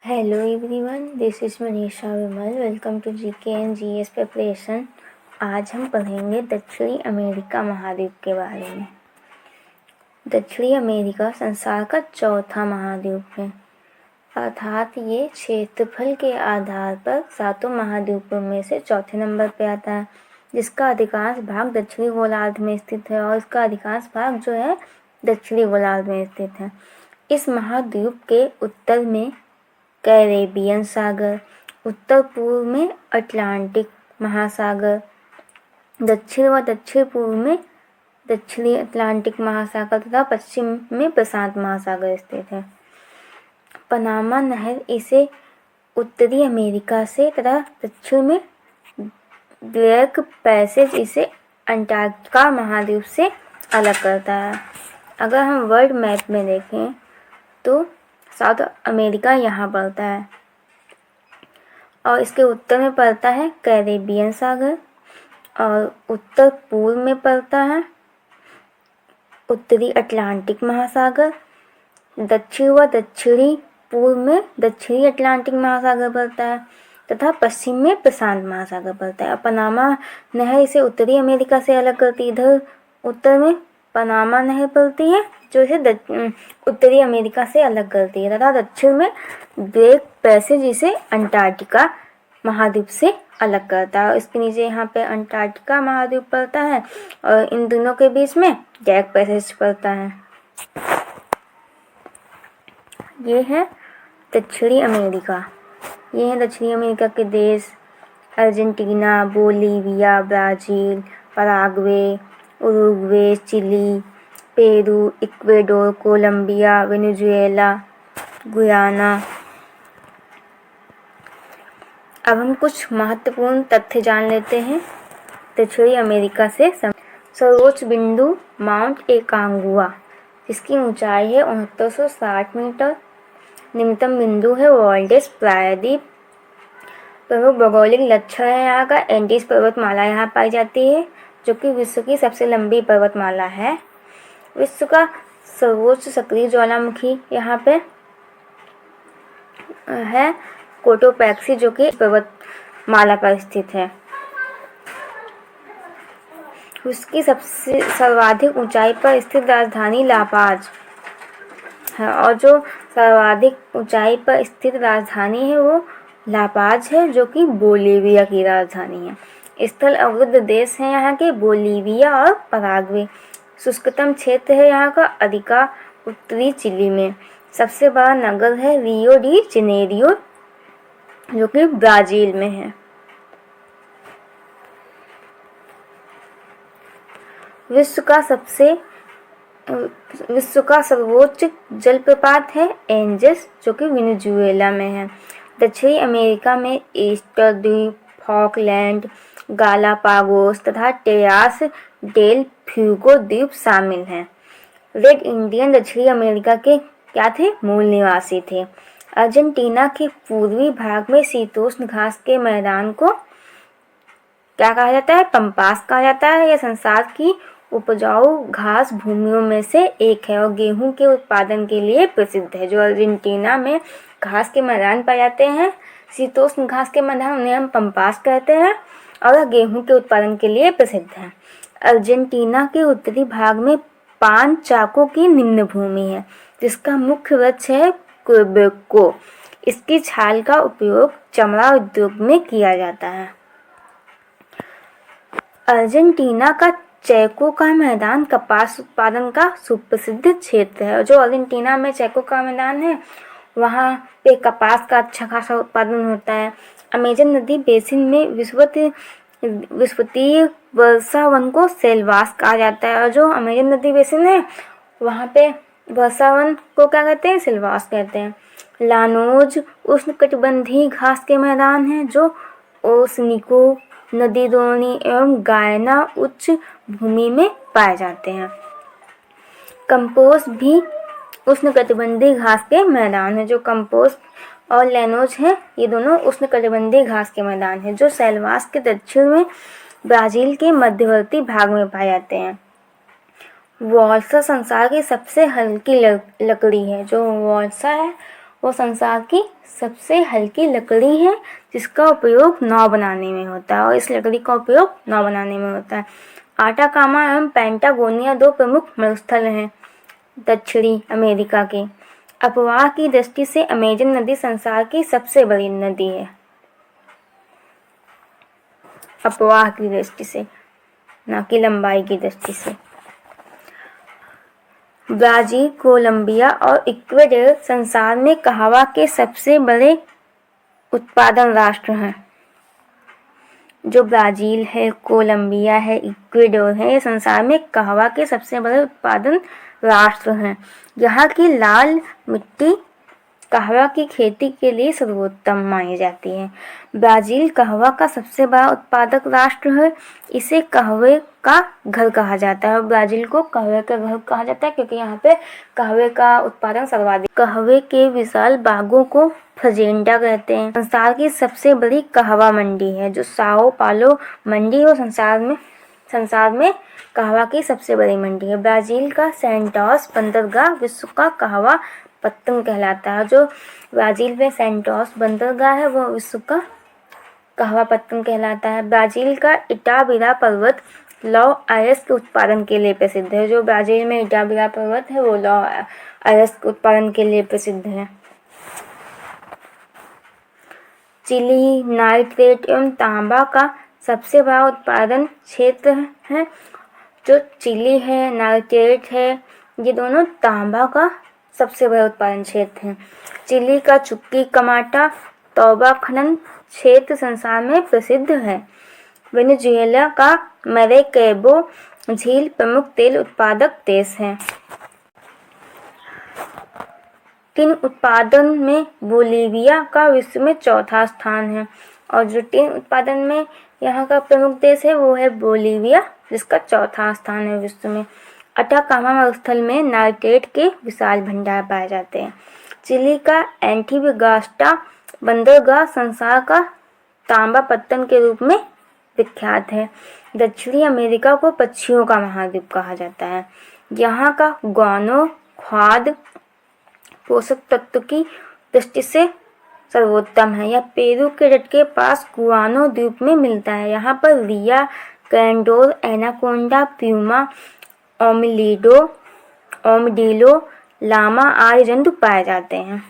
Hello everyone, this is Manisha Vimal. Welcome to GK and GS preparation. आज हम पढ़ेंगे दक्षिणी अमेरिका महाद्वीप के बारे में। दक्षिणी अमेरिका संसार का चौथा महाद्वीप है, अर्थात ये क्षेत्रफल के आधार पर सातों महाद्वीपों में से चौथे नंबर पर आता है, जिसका अधिकांश भाग दक्षिणी गोलार्ध में स्थित है और इसका अधिकांश भाग जो है दक्षिणी गोलार्ध में स्थित है। इस महाद्वीप के उत्तर में कैरेबियन सागर, उत्तर पूर्व में अटलांटिक महासागर, दक्षिण व दक्षिण पूर्व में दक्षिणी अटलांटिक महासागर तथा पश्चिम में प्रशांत महासागर स्थित है। पनामा नहर इसे उत्तरी अमेरिका से तथा दक्षिण में ड्रेक पैसेज इसे अंटार्कटिका महाद्वीप से अलग करता है। अगर हम वर्ल्ड मैप में देखें तो साउथ अमेरिका यहाँ पड़ता है और इसके उत्तर में पड़ता है कैरेबियन सागर और उत्तर पूर्व में पड़ता है उत्तरी अटलांटिक महासागर, दक्षिण व दक्षिणी पूर्व में दक्षिणी अटलांटिक महासागर पड़ता है तथा पश्चिम में प्रशांत महासागर पड़ता है। पनामा नहर इसे उत्तरी अमेरिका से अलग करती है। इधर उत्तर में पनामा नहर पड़ती है जो इसे उत्तरी अमेरिका से अलग करती है तथा दक्षिण में ड्रेक पैसेज इसे अंटार्कटिका महाद्वीप से अलग करता है। इसके नीचे यहाँ पे अंटार्कटिका महाद्वीप पड़ता है और इन दोनों के बीच में ड्रेक पैसेज पड़ता है। ये है दक्षिणी अमेरिका। ये है दक्षिणी अमेरिका के देश Argentina, Bolivia, Brazil, Paraguay, Uruguay, Chile, Peru, Ecuador, Colombia, Venezuela, Guyana. अब हम कुछ महत्वपूर्ण तथ्य जान लेते हैं दक्षिणी अमेरिका से। सर्वोच्च बिंदु माउंट एकांगुआ, जिसकी ऊंचाई है 6960 मीटर। निम्नतम बिंदु है वाल्डेस प्रायद्वीप। प्रमुख भौगोलिक लक्षण है यहाँ का एंडीज पर्वतमाला यहाँ पाई जाती है, जो कि विश्व की सबसे लंबी पर्वतमाला है। विश्व का सर्वोच्च सक्रिय ज्वालामुखी यहाँ पे है कोटोपैक्सी, जो कि पर्वतमाला पर स्थित है। उसकी सबसे सर्वाधिक ऊंचाई पर स्थित राजधानी लापाज है और जो सर्वाधिक ऊंचाई पर स्थित राजधानी है वो लापाज है, जो कि बोलीविया की राजधानी है। स्थल अवरुद्ध देश है यहाँ के बोलीविया और पराग्वे। शुष्कतम क्षेत्र है यहाँ का अधिका उत्तरी चिली में। सबसे बड़ा नगर है रियो डी जनेरियो, जो कि ब्राज़ील में है। विश्व का सर्वोच्च जलप्रपात है एंजस, जो कि वेनेजुएला में है। दक्षिणी अमेरिका में ईस्टर द्वीप, फॉकलैंड, गालापागोस तथा टेरास डेल फ्यूगो द्वीप शामिल हैं। रेड इंडियन दक्षिणी अमेरिका के क्या थे? मूल निवासी थे। अर्जेंटीना के पूर्वी भाग में शीतोष्ण घास के मैदान को क्या कहा जाता है? पंपास कहा जाता है। यह संसार की उपजाऊ घास भूमियों में से एक है और गेहूं के उत्पादन के लिए प्रसिद्ध है। जो अर्जेंटीना में घास के मैदान पाए जाते हैं, शीतोष्ण घास के मैदान, उन्हें हम पंपास कहते हैं और गेहूं के उत्पादन के लिए प्रसिद्ध है। अर्जेंटीना के उत्तरी भाग में पान चाको की निम्न भूमि है, जिसका मुख्य वृक्ष है क्वेबेको। इसकी छाल का उपयोग चमड़ा उद्योग में किया जाता है। अर्जेंटीना का चैको का मैदान कपास उत्पादन का सुप्रसिद्ध क्षेत्र है। जो अर्जेंटीना में चैको का मैदान है वहाँ पे कपास का अच्छा खासा उत्पादन होता है। अमेजन नदी बेसिन में विषुवतीय वर्षा वन को सेलवास कहा जाता है और जो अमेजन नदी बेसिन है वहाँ पे वर्षा वन को क्या कहते हैं? सेलवास कहते हैं। लानोज उष्णकटिबंधीय घास के मैदान हैं जो ओसनिको, नदी द्रोणी एवं गायना उच्च भूमि में पाए जाते हैं। कंपोस्ट भी उष्णकटिबंधीय घास के मैदान है। जो कंपोस्ट और लैनोज हैं ये दोनों उष्णकटिबंधीय घास के मैदान हैं जो सेलवास के दक्षिण में ब्राज़ील के मध्यवर्ती भाग में पाए जाते हैं। वॉल्सा संसार की सबसे हल्की लकड़ी है। जो वॉल्सा है वो संसार की सबसे हल्की लकड़ी है जिसका उपयोग नाव बनाने में होता है, और इस लकड़ी का उपयोग नाव बनाने में होता है। आटाकामा एवं पैंटागोनिया 2 प्रमुख मरुस्थल हैं दक्षिणी अमेरिका के। अपवाह की दृष्टि से अमेजन नदी संसार की सबसे बड़ी नदी है। अपवाह की दृष्टि से, ना कि लंबाई की दृष्टि से। ब्राजील, कोलंबिया और इक्वेडर संसार में कहवा के सबसे बड़े उत्पादन राष्ट्र हैं। जो ब्राजील है, कोलंबिया है, इक्वेडोर है, ये संसार में कहवा के सबसे बड़े उत्पादन राष्ट्र हैं। यहाँ की लाल मिट्टी कहवा की खेती के लिए सर्वोत्तम मानी जाती है। ब्राजील कहवा का सबसे बड़ा उत्पादक राष्ट्र है। इसे कहवे का घर कहा जाता है, और ब्राजील को कहवे का घर कहा जाता है क्योंकि यहाँ पे कहवे का उत्पादन सर्वाधिक। कहवे के विशाल बागों को फजेंडा कहते हैं। संसार की सबसे बड़ी कहवा मंडी है जो साओ पालो मंडी है, संसार में कहवा की सबसे बड़ी मंडी है। ब्राजील का सैंटोस बंदरगाह विश्व का कहवा पत्तन कहलाता है। जो ब्राजील में सैंटोस बंदरगाह है वो विश्व का कहवा पत्तन कहलाता है। ब्राजील का इटाबिरा पर्वत लौह अयस्क के उत्पादन के लिए प्रसिद्ध है। जो ब्राजील में इटाबिरा पर्वत है वो लौह अयस्क के उत्पादन के लिए प्रसिद्ध है। चिली नाइट्रेट एवं तांबा का सबसे बड़ा उत्पादन क्षेत्र है। जो चिली है, नाइट्रेट है, ये दोनों तांबा का सबसे बड़ा उत्पादन क्षेत्र है। चिली का चुक्की कमाटा तौबा खनन क्षेत्र संसार में प्रसिद्ध है। वेनेजुएला का मैरेकैबो झील प्रमुख तेल उत्पादक देश है। टिन उत्पादन में बोलीविया का विश्व में चौथा स्थान है, और जो टिन उत्पादन में यहाँ का प्रमुख देश है वो है बोलीविया, जिसका चौथा स्थान है विश्व में। अटाकामा मरुस्थल में नाइट्रेट के विशाल भंडार पाए जाते हैं। चिली का एंटीफेगास्टा बंदरगाह संसार का तांबा पत्तन के रूप में विख्यात है। दक्षिणी अमेरिका को पक्षियों का महाद्वीप कहा जाता है। यहाँ का गुआनो खाद्य पोषक तत्व की दृष्टि से सर्वोत्तम है। यह पेरू के तट के पास गुआनो द्वीप में मिलता है। यहाँ पर रिया, कैंडोर, एनाकोंडा, प्यूमा, ओमिडिलो, लामा आदि जंतु पाए जाते हैं।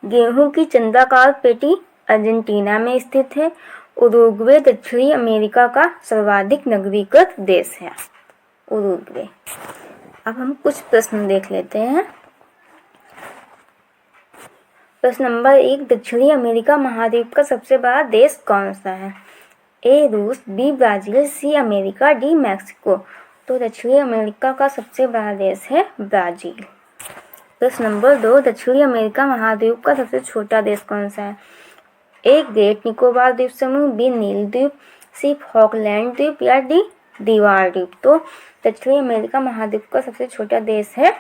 गेहूं की चंद्राकार पेटी अर्जेंटीना में स्थित है। उरुग्वे दक्षिणी अमेरिका का सर्वाधिक नगरीकृत देश है। उरुग्वे। अब हम कुछ प्रश्न देख लेते हैं। प्रश्न नंबर 1, दक्षिणी अमेरिका महाद्वीप का सबसे बड़ा देश कौन सा है? ए रूस, B Brazil, C America, D Mexico. तो दक्षिणी अमेरिका का सबसे बड़ा देश है ब्राजील। प्रश्न नंबर 2, दक्षिणी अमेरिका महाद्वीप का सबसे छोटा देश कौन सा है? ए ग्रेट निकोबार द्वीप समूह, बी नील द्वीप, सी फॉकलैंड द्वीप या डी दीवार द्वीप। तो दक्षिणी अमेरिका महाद्वीप का सबसे छोटा देश है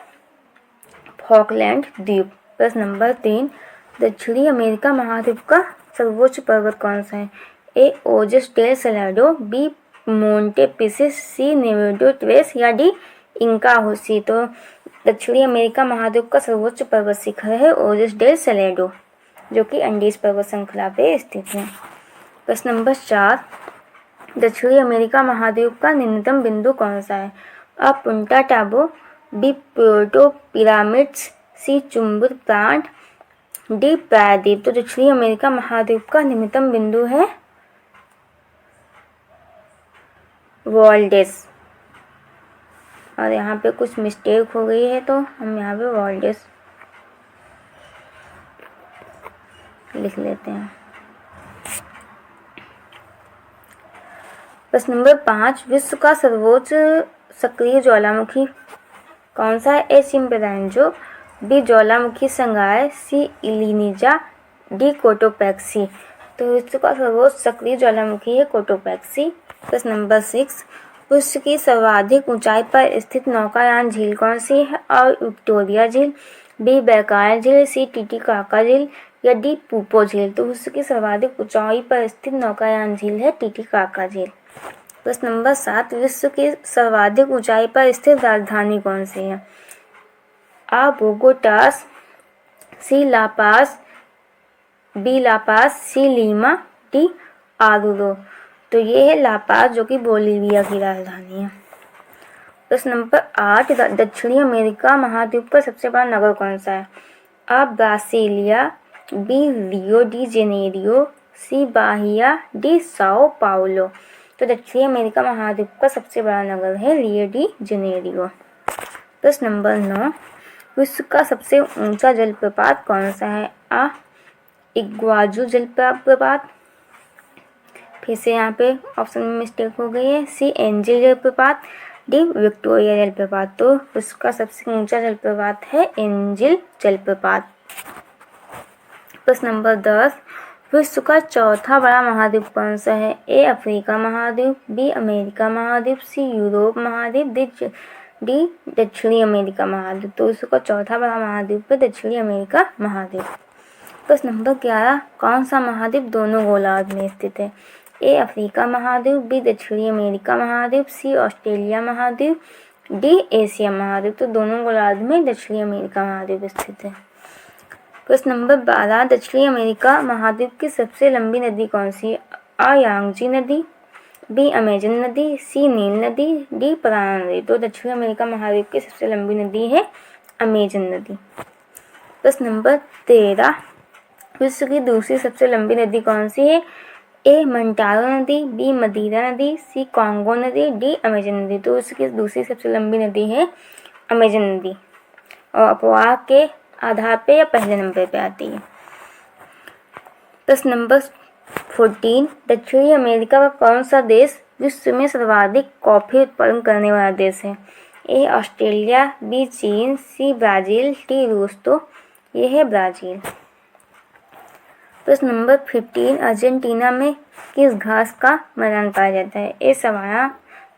फॉकलैंड द्वीप। प्रश्न नंबर 3, दक्षिणी अमेरिका महाद्वीप का सर्वोच्च पर्वत कौन सा है? ए ओजस डेल सैलाडो, बी मोंटे पिसिस, सी नेवेडो ट्रेस या डी इंका होसी। तो दक्षिणी अमेरिका महाद्वीप का सर्वोच्च पर्वत शिखर है ओजस डेल सैलाडो, जो कि एंडीज पर्वत श्रृंखला पे स्थित है। प्रश्न नंबर 4, दक्षिणी अमेरिका महाद्वीप का निम्नतम बिंदु कौन सा है? A Punta Tombo, B Puerto Piramides, C चुंबुर प्लांट, डी प्रायद्वीप। तो दक्षिणी अमेरिका महाद्वीप का निम्नतम बिंदु है वॉल्डेस, और यहाँ पे कुछ मिस्टेक हो गई है तो हम यहाँ पे वॉल्डेस लिख लेते हैं। प्रश्न नंबर 5, विश्व का सर्वोच्च सक्रिय ज्वालामुखी कौन सा है? ए सिम्पेरेंजो, बी ज्वालामुखी संगाय, सी इलिनिजा, डी कोटोपैक्सी। तो विश्व का सर्वोच्च सक्रिय ज्वालामुखी है कोटोपैक्सी। प्रश्न नंबर 6, विश्व की सर्वाधिक ऊंचाई पर स्थित नौकायान झील कौन सी है? और विक्टोरिया झील, बी बैकायर झील, सी टीटीकाका झील या डी पूपो झील। तो विश्व की सर्वाधिक ऊंचाई पर स्थित नौकायान झील है टीटीकाका झील। प्रश्न नंबर 7, विश्व की सर्वाधिक ऊंचाई पर स्थित राजधानी कौन सी है? आ बोगोटास, सी लापास, बी लापास, सी लीमा, डी आरुरो। तो ये है लापास जो कि बोलीविया की राजधानी है। प्रश्न नंबर 8, दक्षिणी अमेरिका महाद्वीप का सबसे बड़ा नगर कौन सा है? A Brasilia, B Rio de Janeiro, C Bahia, D Sao Paulo. तो दक्षिणी अमेरिका महाद्वीप का सबसे बड़ा नगर है रियो डी जेनेरियो। प्रश्न नंबर 9, विश्व का सबसे ऊंचा जलप्रपात कौन सा है? आ इग्वाजू जलप्रपात, फिर से यहाँ पे ऑप्शन में मिस्टेक हो गई है, सी एंजिल जलप्रपात, डी विक्टोरिया जलप्रपात। तो उसका सबसे ऊंचा जलप्रपात है एंजिल जलप्रपात। प्रश्न नंबर 10, विश्व का चौथा बड़ा महाद्वीप कौन सा है? ए अफ्रीका महाद्वीप, बी अमेरिका महाद्वीप, सी यूरोप महाद्वीप, डी दक्षिणी अमेरिका महाद्वीप। तो विश्व का चौथा बड़ा महाद्वीप है दक्षिणी अमेरिका महाद्वीप। प्रश्न नंबर 11, कौन सा महाद्वीप दोनों गोलार्ध में स्थित है? ए अफ्रीका महाद्वीप, बी दक्षिणी अमेरिका महाद्वीप, सी ऑस्ट्रेलिया महाद्वीप, डी एशिया महाद्वीप। तो दोनों गोलार्ध में दक्षिणी अमेरिका महाद्वीप स्थित है। प्रश्न नंबर 12, दक्षिणी अमेरिका महाद्वीप की सबसे लंबी नदी कौन सी है? आ यांगजी नदी, बी अमेजन नदी, सी नील नदी, डी पराना नदी। तो दक्षिणी अमेरिका महाद्वीप की सबसे लंबी नदी है अमेजन नदी। प्रश्न नंबर 13, विश्व की दूसरी सबसे लंबी नदी कौन सी है? ए मंटारो नदी, बी मदीरा नदी, सी कॉन्गो नदी, डी अमेजन नदी। तो इसकी दूसरी सबसे लंबी नदी है अमेजन नदी और अपवाह के आधार पे या पहले नंबर पे आती है। प्रश्न नंबर 14, दक्षिणी अमेरिका का कौन सा देश विश्व में सर्वाधिक कॉफी उत्पादन करने वाला देश है? ए ऑस्ट्रेलिया, बी चीन, सी ब्राज़ील, डी रूस। तो ये है ब्राज़ील। प्रश्न नंबर 15, अर्जेंटीना में किस घास का मैदान पाया जाता है? ए सवाना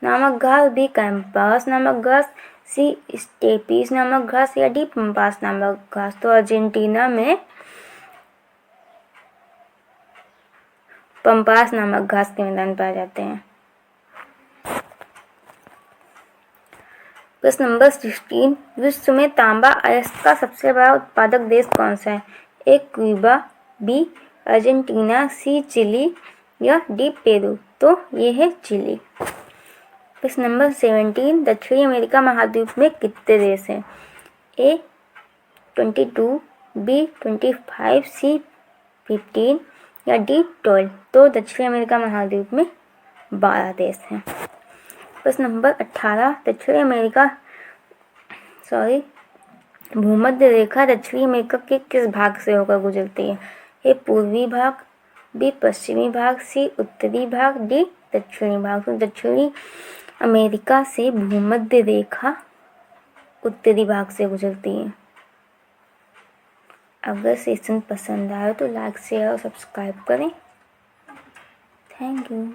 नामक घास, बी कैंपास नामक घास, सी स्टेपीज नामक घास या डी पंपास नामक घास। तो अर्जेंटीना में पंपास नामक घास के मैदान पाए जाते हैं। प्रश्न नंबर 16, विश्व में तांबा अयस्क का सबसे बड़ा उत्पादक देश कौन सा है? ए क्यूबा, बी अर्जेंटीना, सी चिली या डी पेरू। तो ये है चिली। प्रश्न नंबर 17, दक्षिणी अमेरिका महाद्वीप में कितने देश हैं? ए 22, बी 25, सी 15 या डी 12। तो दक्षिणी अमेरिका महाद्वीप में 12 देश हैं। प्रश्न नंबर 18, दक्षिणी अमेरिका भूमध्य रेखा दक्षिणी अमेरिका के किस भाग से होकर गुजरती है? ए पूर्वी भाग, बी पश्चिमी भाग, सी उत्तरी भाग, डी दक्षिणी भाग। तो दक्षिणी अमेरिका से भूमध्य रेखा उत्तरी भाग से गुजरती है। अगर सेशन पसंद आए तो लाइक शेयर और सब्सक्राइब करें। Thank you.